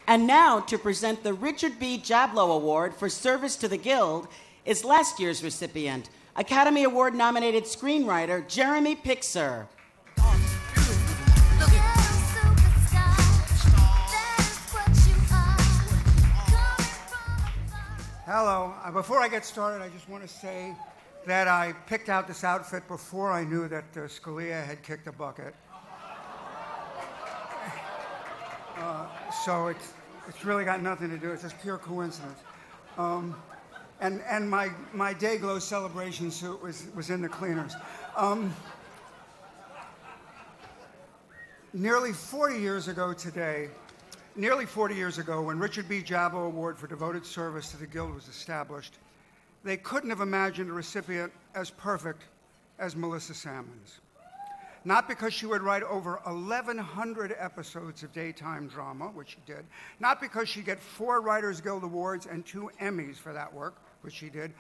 And now, to present the Richard B. Jablow Award for Service to the Guild is last year's recipient, Academy Award-nominated screenwriter Jeremy Pixar. Hello. Before I get started, I just want to say that I picked out this outfit before I knew that Scalia had kicked a bucket. So it's really got nothing to do. It's just pure coincidence. And my Dayglow celebration suit was in the cleaners. Nearly 40 years ago, when Richard B. Jablow Award for Devoted Service to the Guild was established, they couldn't have imagined a recipient as perfect as Melissa Salmons. Not because she would write over 1,100 episodes of daytime drama, which she did. Not because she'd get 4 Writers Guild Awards and 2 Emmys for that work, which she did.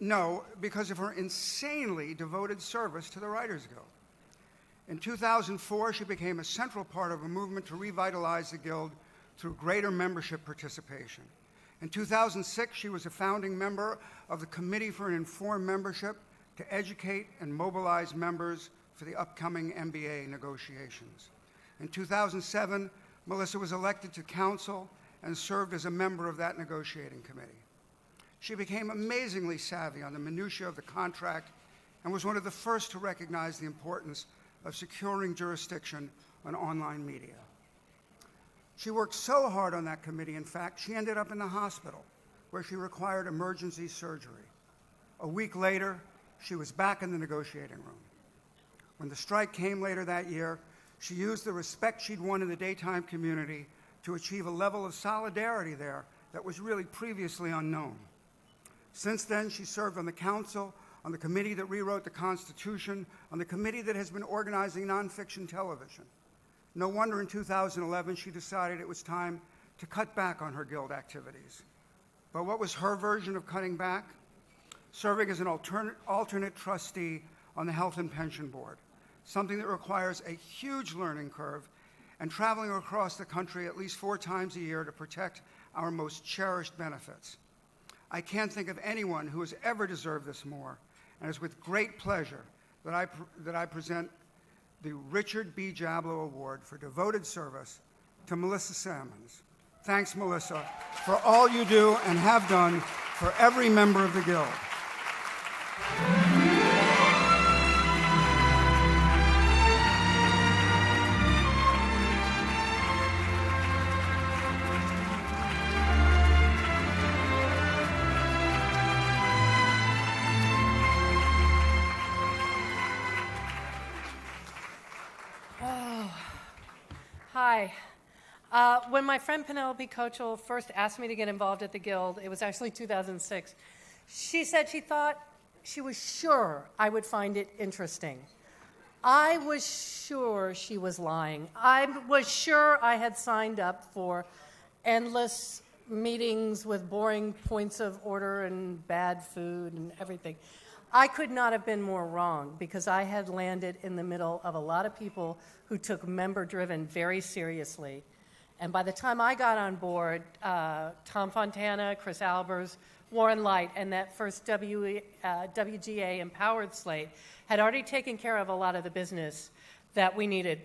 No, because of her insanely devoted service to the Writers Guild. In 2004, she became a central part of a movement to revitalize the Guild through greater membership participation. In 2006, she was a founding member of the Committee for an Informed Membership to educate and mobilize members for the upcoming MBA negotiations. In 2007, Melissa was elected to council and served as a member of that negotiating committee. She became amazingly savvy on the minutiae of the contract and was one of the first to recognize the importance of securing jurisdiction on online media. She worked so hard on that committee, in fact, she ended up in the hospital where she required emergency surgery. A week later, she was back in the negotiating room. When the strike came later that year, she used the respect she'd won in the daytime community to achieve a level of solidarity there that was really previously unknown. Since then, she served on the council, on the committee that rewrote the Constitution, on the committee that has been organizing nonfiction television. No wonder in 2011 she decided it was time to cut back on her Guild activities. But what was her version of cutting back? Serving as an alternate trustee on the Health and Pension Board, something that requires a huge learning curve, and traveling across the country at least 4 times a year to protect our most cherished benefits. I can't think of anyone who has ever deserved this more, and it's with great pleasure that I present the Richard B. Jablow Award for Devoted Service to Melissa Salmons. Thanks, Melissa, for all you do and have done for every member of the Guild. Hi. When my friend Penelope Kochel first asked me to get involved at the Guild, it was actually 2006, she said she was sure I would find it interesting. I was sure she was lying. I was sure I had signed up for endless meetings with boring points of order and bad food and everything. I could not have been more wrong because I had landed in the middle of a lot of people who took member-driven very seriously. And by the time I got on board, Tom Fontana, Chris Albers, Warren Light, and that first WGA Empowered slate had already taken care of a lot of the business that we needed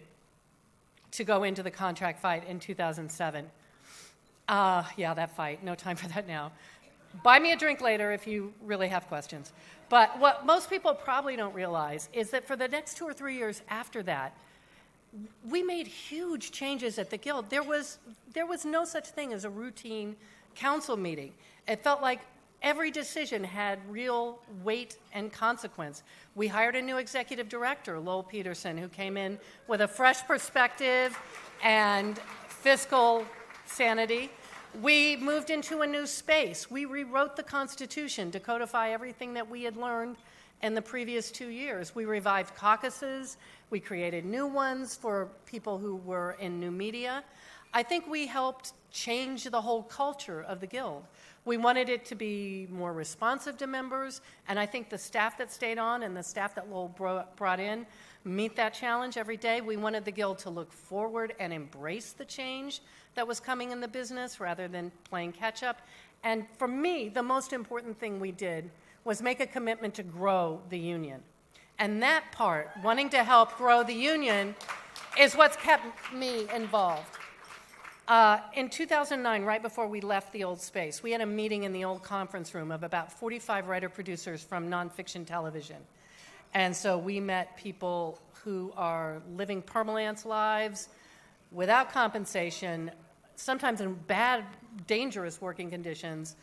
to go into the contract fight in 2007. Yeah, that fight. No time for that now. Buy me a drink later if you really have questions. But what most people probably don't realize is that for the next 2 or 3 years after that, we made huge changes at the Guild. There was no such thing as a routine council meeting. It felt like every decision had real weight and consequence. We hired a new executive director, Lowell Peterson, who came in with a fresh perspective and fiscal sanity. We moved into a new space. We rewrote the Constitution to codify everything that we had learned in the previous 2 years. We revived caucuses. We created new ones for people who were in new media. I think we helped change the whole culture of the Guild. We wanted it to be more responsive to members, and I think the staff that stayed on and the staff that Lowell brought in meet that challenge every day. We wanted the Guild to look forward and embrace the change, that was coming in the business rather than playing catch up. And for me, the most important thing we did was make a commitment to grow the union. And that part, wanting to help grow the union, is what's kept me involved. In 2009, right before we left the old space, we had a meeting in the old conference room of about 45 writer-producers from nonfiction television. And so we met people who are living permalance lives without compensation, sometimes in bad, dangerous working conditions,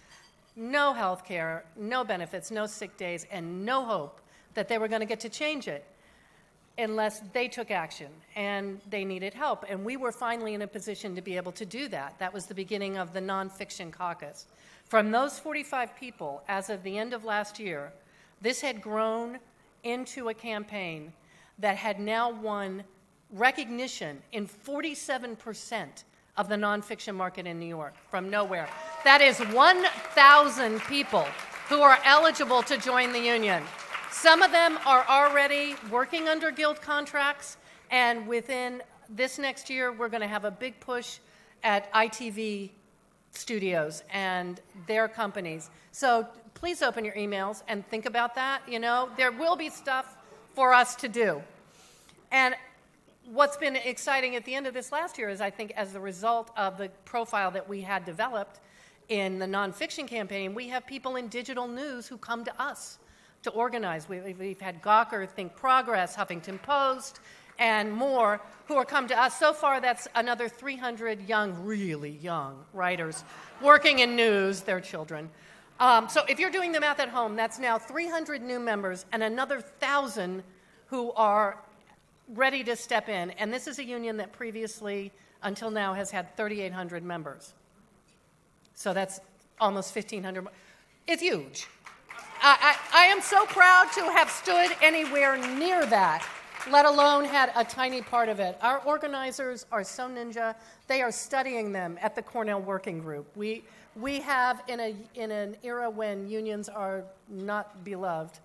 no health care, no benefits, no sick days, and no hope that they were going to get to change it unless they took action, and they needed help. And we were finally in a position to be able to do that. That was the beginning of the Nonfiction Caucus. From those 45 people, as of the end of last year, this had grown into a campaign that had now won recognition in 47% of the nonfiction market in New York from nowhere. That is 1,000 people who are eligible to join the union. Some of them are already working under guild contracts, and within this next year, we're going to have a big push at ITV studios and their companies. So please open your emails and think about that. You know, there will be stuff for us to do. And what's been exciting at the end of this last year is, I think, as a result of the profile that we had developed in the nonfiction campaign, we have people in digital news who come to us to organize. We've had Gawker, Think Progress, Huffington Post, and more who are come to us. So far, that's another 300 young, really young writers working in news, their children. So if you're doing the math at home, that's now 300 new members and another 1,000 who are ready to step in. And this is a union that previously, until now, has had 3,800 members. So that's almost 1,500. It's huge. I am so proud to have stood anywhere near that, let alone had a tiny part of it. Our organizers are so ninja. They are studying them at the Cornell Working Group. We have, in an era when unions are not beloved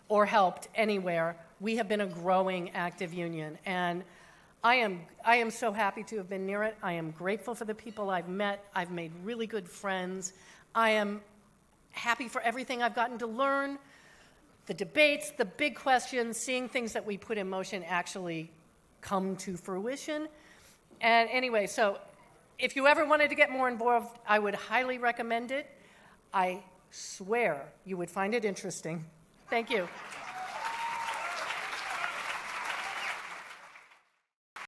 or helped anywhere, we have been a growing active union. And I am so happy to have been near it. I am grateful for the people I've met. I've made really good friends. I am happy for everything I've gotten to learn, the debates, the big questions, seeing things that we put in motion actually come to fruition. And anyway, so if you ever wanted to get more involved, I would highly recommend it. I swear you would find it interesting. Thank you.